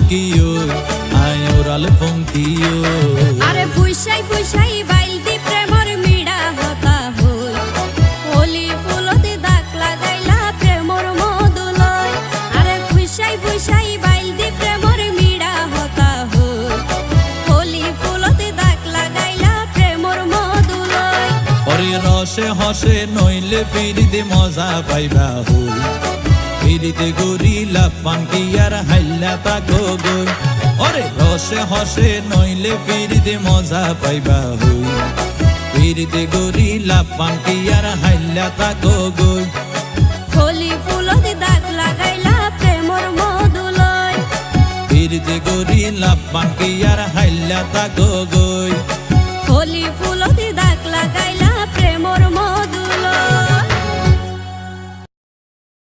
কিও আয় ওরাল ফঙ্কিও আরে ফুইসাই ফুইসাই বাইলতি প্রেমর মিড়া হতা হই হোলি ফুলতে দাগ লাগাইলা প্রেমর মধুলয় আরে ফুইসাই ফুইসাই বাইলতি প্রেমর মিড়া হতা হই হোলি ফুলতে দাগ লাগাইলা প্রেমর মধুলয় ওরে রসে হসে নইলে ফিরিতে মজা পাইবা হই ফিরিতে গরিলা পাঙ্কি আর হাইলা তাকো গই ওরে রসে হসে নইলে ফিরিতে মজা পাইবা হই ফিরিতে গরিলা পাঙ্কি আর হাইলা তাকো গই হোলি ফুলতে দাগ লাগাইলা প্রেমর মধুলয় ফিরিতে গরিলা পাঙ্কি আর হাইলা তাকো গই।